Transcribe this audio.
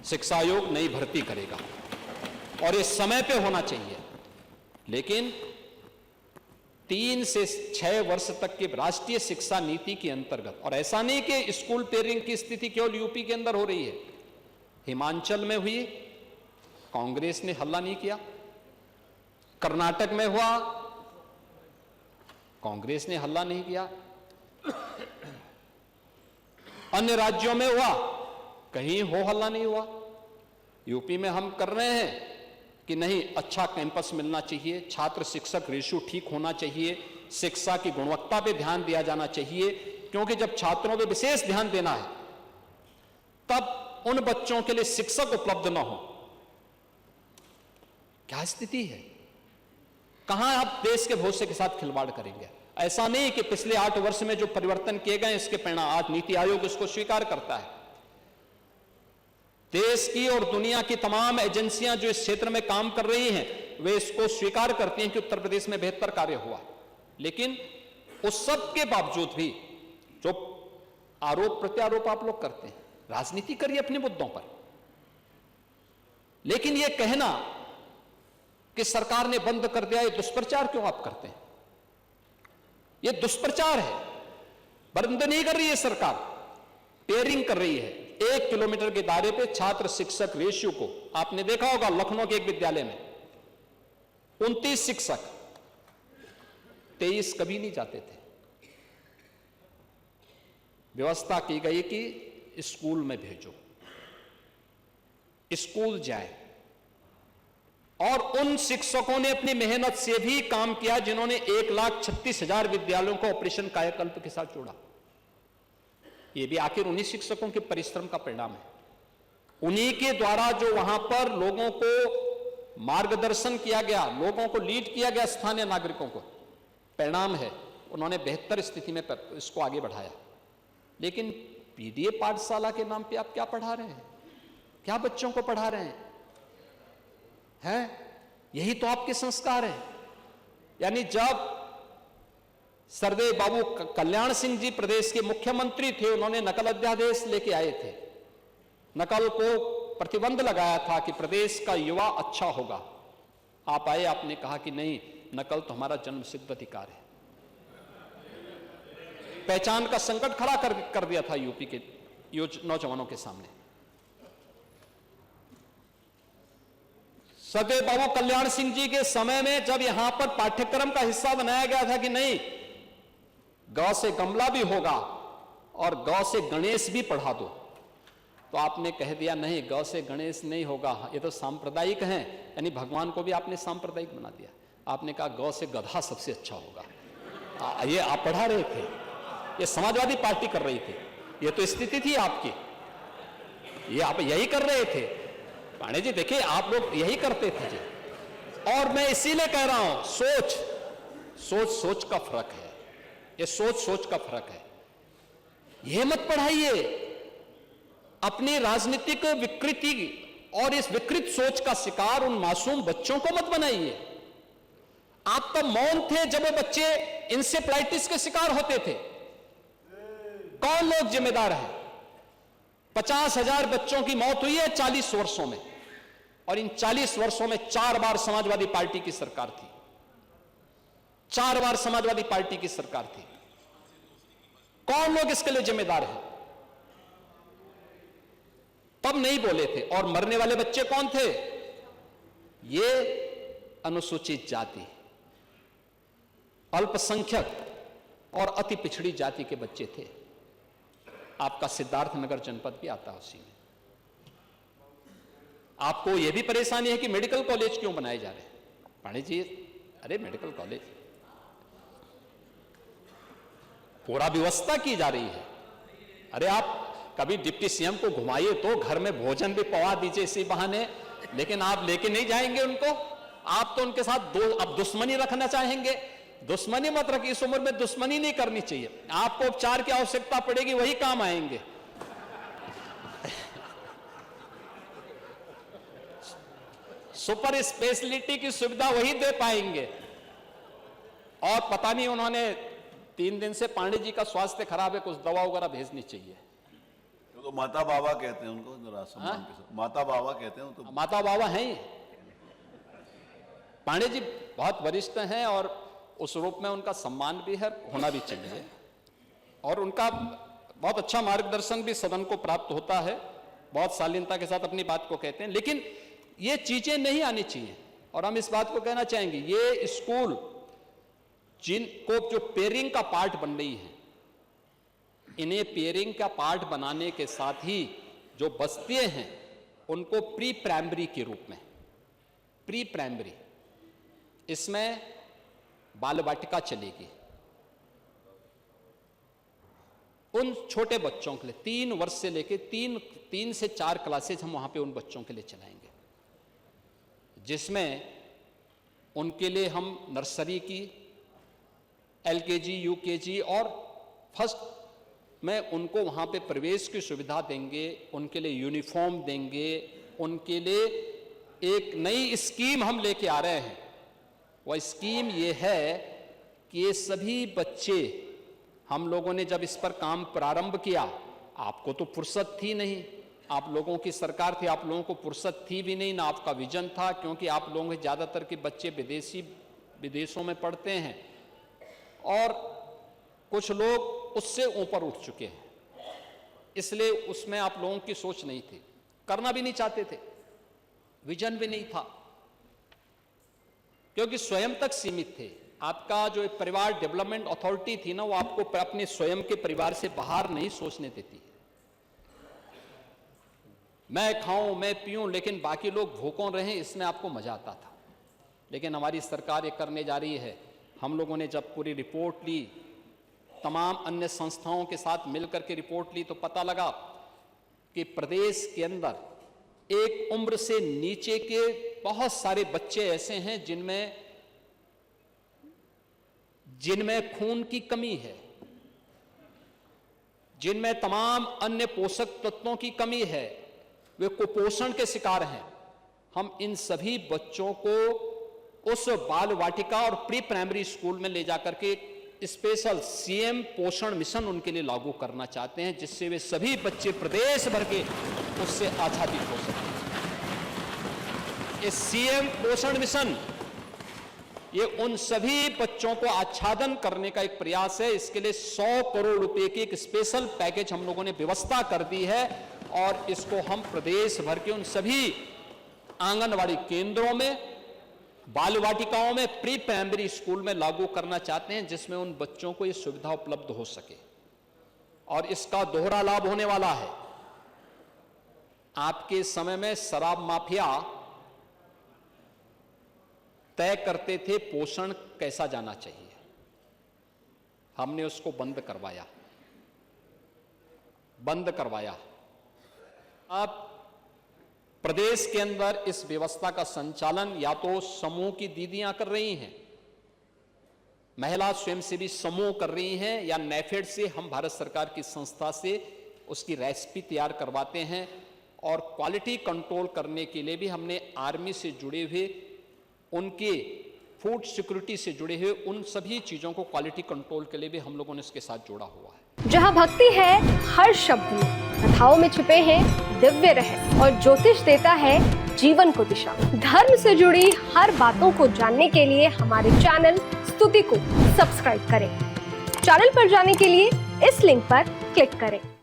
शिक्षा आयोग नई भर्ती करेगा और ये समय पे होना चाहिए, लेकिन 3 से 6 वर्ष तक के राष्ट्रीय शिक्षा नीति के अंतर्गत, और ऐसा नहीं कि स्कूल पेयरिंग की स्थिति केवल यूपी के अंदर हो रही है, हिमाचल में हुई, कांग्रेस ने हल्ला नहीं किया, कर्नाटक में हुआ, कांग्रेस ने हल्ला नहीं किया, अन्य राज्यों में हुआ, कहीं हो हल्ला नहीं हुआ। यूपी में हम कर रहे हैं कि नहीं, अच्छा कैंपस मिलना चाहिए, छात्र शिक्षक रेशियो ठीक होना चाहिए, शिक्षा की गुणवत्ता पे ध्यान दिया जाना चाहिए, क्योंकि जब छात्रों पे विशेष ध्यान देना है तब उन बच्चों के लिए शिक्षक उपलब्ध ना हो। क्या स्थिति है? कहां आप देश के भविष्य के साथ खिलवाड़ करेंगे? ऐसा नहीं कि पिछले 8 वर्ष में जो परिवर्तन किए गए इसके परिणाम आज नीति आयोग इसको स्वीकार करता है। देश की और दुनिया की तमाम एजेंसियां जो इस क्षेत्र में काम कर रही हैं वे इसको स्वीकार करती हैं कि उत्तर प्रदेश में बेहतर कार्य हुआ, लेकिन उस सब के बावजूद भी जो आरोप प्रत्यारोप आप लोग करते हैं, राजनीति करिए अपने मुद्दों पर, लेकिन यह कहना कि सरकार ने बंद कर दिया, ये दुष्प्रचार क्यों आप करते हैं? यह दुष्प्रचार है। बंद नहीं कर रही है सरकार, पेयरिंग कर रही है। 1 किलोमीटर के दायरे पे छात्र शिक्षक रेशियो को आपने देखा होगा, लखनऊ के एक विद्यालय में 29 शिक्षक, 23 कभी नहीं जाते थे। व्यवस्था की गई कि स्कूल में भेजो, स्कूल जाए, और उन शिक्षकों ने अपनी मेहनत से भी काम किया जिन्होंने 1,36,000 विद्यालयों को ऑपरेशन कायाकल्प के साथ जोड़ा। यह भी आखिर उन्हीं शिक्षकों के परिश्रम का परिणाम है। उन्हीं के द्वारा जो वहां पर लोगों को मार्गदर्शन किया गया, लोगों को लीड किया गया, स्थानीय नागरिकों को, परिणाम है उन्होंने बेहतर स्थिति में इसको आगे बढ़ाया। लेकिन पीडीए पाठशाला के नाम पे आप क्या पढ़ा रहे हैं? क्या बच्चों को पढ़ा रहे हैं? यही तो आपके संस्कार हैं। यानी जब सरदेव बाबू कल्याण सिंह जी प्रदेश के मुख्यमंत्री थे, उन्होंने नकल अध्यादेश लेके आए थे, नकल को प्रतिबंध लगाया था कि प्रदेश का युवा अच्छा होगा। आप आए, आपने कहा कि नहीं, नकल तो हमारा जन्मसिद्ध अधिकार है। पहचान का संकट खड़ा कर दिया था यूपी के नौजवानों के सामने। सरदेव बाबू कल्याण सिंह जी के समय में जब यहां पर पाठ्यक्रम का हिस्सा बनाया गया था कि नहीं, गौ से गमला भी होगा और गौ से गणेश भी पढ़ा दो, तो आपने कह दिया नहीं, गौ से गणेश नहीं होगा, ये तो सांप्रदायिक हैं, यानी भगवान को भी आपने सांप्रदायिक बना दिया। आपने कहा गौ से गधा सबसे अच्छा होगा। ये आप पढ़ा रहे थे, ये समाजवादी पार्टी कर रही थी, ये तो स्थिति थी आपकी, ये आप यही कर रहे थे। पांडे जी देखिए, आप लोग यही करते थे जी। और मैं इसीलिए कह रहा हूं, सोच का फर्क है, ये सोच का फर्क है। यह मत पढ़ाइए, अपनी राजनीतिक विकृति और इस विकृत सोच का शिकार उन मासूम बच्चों को मत बनाइए। आप तो मौन थे जब वो बच्चे इंसेफ्लाइटिस के शिकार होते थे। कौन लोग जिम्मेदार हैं? 50,000 बच्चों की मौत हुई है 40 वर्षों में, और इन 40 वर्षों में 4 बार समाजवादी पार्टी की सरकार थी। 4 बार समाजवादी पार्टी की सरकार थी। कौन लोग इसके लिए जिम्मेदार हैं? तब नहीं बोले थे। और मरने वाले बच्चे कौन थे? ये अनुसूचित जाति, अल्पसंख्यक और अति पिछड़ी जाति के बच्चे थे। आपका सिद्धार्थनगर जनपद भी आता है उसी में। आपको यह भी परेशानी है कि मेडिकल कॉलेज क्यों बनाए जा रहे हैं? पांडे जी, अरे मेडिकल कॉलेज पूरा व्यवस्था की जा रही है। अरे आप कभी डिप्टी सीएम को घुमाइए तो घर में भोजन भी पवा दीजिए इसी बहाने, लेकिन आप लेके नहीं जाएंगे उनको। आप तो उनके साथ अब दुश्मनी रखना चाहेंगे। दुश्मनी मत रखिए, इस उम्र में दुश्मनी नहीं करनी चाहिए। आपको उपचार की आवश्यकता पड़ेगी, वही काम आएंगे। सुपर स्पेशलिटी की सुविधा वही दे पाएंगे। और पता नहीं, उन्होंने 3 दिन से पांडे जी का स्वास्थ्य खराब है, कुछ दवा वगैरह भेजनी चाहिए। तो तो माता बाबा कहते हैं उनको, जरा सम्मान के साथ माता बाबा कहते हैं तो। माता बाबा हैं ही। पांडे जी बहुत वरिष्ठ हैं और उस रूप में उनका सम्मान भी है, होना भी चाहिए, और उनका बहुत अच्छा मार्गदर्शन भी सदन को प्राप्त होता है, बहुत शालीनता के साथ अपनी बात को कहते हैं। लेकिन ये चीजें नहीं आनी चाहिए, और हम इस बात को कहना चाहेंगे, ये स्कूल जिनको जो पेयरिंग का पार्ट बन रही है, इन्हें पेयरिंग का पार्ट बनाने के साथ ही जो बस्तियां हैं उनको प्री प्राइमरी के रूप में, प्री प्राइमरी, इसमें बाल वाटिका चलेगी उन छोटे बच्चों के लिए। 3 वर्ष से लेकर 3 से 4 क्लासेज हम वहां पे उन बच्चों के लिए चलाएंगे, जिसमें उनके लिए हम नर्सरी की, LKG, UKG और फर्स्ट में उनको वहां पे प्रवेश की सुविधा देंगे, उनके लिए यूनिफॉर्म देंगे, उनके लिए एक नई स्कीम हम लेके आ रहे हैं। वह स्कीम ये है कि ये सभी बच्चे, हम लोगों ने जब इस पर काम प्रारंभ किया, आपको तो फुर्सत थी नहीं, आप लोगों की सरकार थी, आप लोगों को फुर्सत थी भी नहीं, ना आपका विजन था, क्योंकि आप लोगों के ज़्यादातर के बच्चे विदेशों में पढ़ते हैं और कुछ लोग उससे ऊपर उठ चुके हैं, इसलिए उसमें आप लोगों की सोच नहीं थी, करना भी नहीं चाहते थे, विजन भी नहीं था, क्योंकि स्वयं तक सीमित थे। आपका जो एक परिवार डेवलपमेंट अथॉरिटी थी ना, वो आपको अपने स्वयं के परिवार से बाहर नहीं सोचने देती। मैं खाऊं, मैं पीऊं, लेकिन बाकी लोग भूखों रहें, इसमें आपको मजा आता था। लेकिन हमारी सरकार ये करने जा रही है। हम लोगों ने जब पूरी रिपोर्ट ली, तमाम अन्य संस्थाओं के साथ मिलकर के रिपोर्ट ली, तो पता लगा कि प्रदेश के अंदर एक उम्र से नीचे के बहुत सारे बच्चे ऐसे हैं जिनमें खून की कमी है, जिनमें तमाम अन्य पोषक तत्वों की कमी है, वे कुपोषण के शिकार हैं। हम इन सभी बच्चों को उस बाल वाटिका और प्री प्राइमरी स्कूल में ले जाकर के स्पेशल CM पोषण मिशन उनके लिए लागू करना चाहते हैं, जिससे वे सभी बच्चे प्रदेश भर के उससे आच्छादित हो सकें। इस CM पोषण मिशन ये उन सभी बच्चों को आच्छादन करने का एक प्रयास है। इसके लिए 100 करोड़ रुपए की एक स्पेशल पैकेज हम लोगों ने व्यवस्था कर दी है, और इसको हम प्रदेश भर के उन सभी आंगनवाड़ी केंद्रों में, बाल वाटिकाओं में, प्री प्राइमरी स्कूल में लागू करना चाहते हैं, जिसमें उन बच्चों को ये सुविधा उपलब्ध हो सके। और इसका दोहरा लाभ होने वाला है। आपके समय में शराब माफिया तय करते थे पोषण कैसा जाना चाहिए, हमने उसको बंद करवाया। अब प्रदेश के अंदर इस व्यवस्था का संचालन या तो समूह की दीदियां कर रही हैं, महिला स्वयंसेवी समूह कर रही हैं, या नेफेड से हम भारत सरकार की संस्था से उसकी रेसिपी तैयार करवाते हैं। और क्वालिटी कंट्रोल करने के लिए भी हमने आर्मी से जुड़े हुए, उनके फूड सिक्योरिटी से जुड़े हुए उन सभी चीजों को क्वालिटी कंट्रोल के लिए भी हम लोगों ने इसके साथ जोड़ा हुआ है। जहां भक्ति है हर शब्द में, कथाओं में छिपे हैं दिव्य रहस्य, और ज्योतिष देता है जीवन को दिशा। धर्म से जुड़ी हर बातों को जानने के लिए हमारे चैनल स्तुति को सब्सक्राइब करें। चैनल पर जाने के लिए इस लिंक पर क्लिक करें।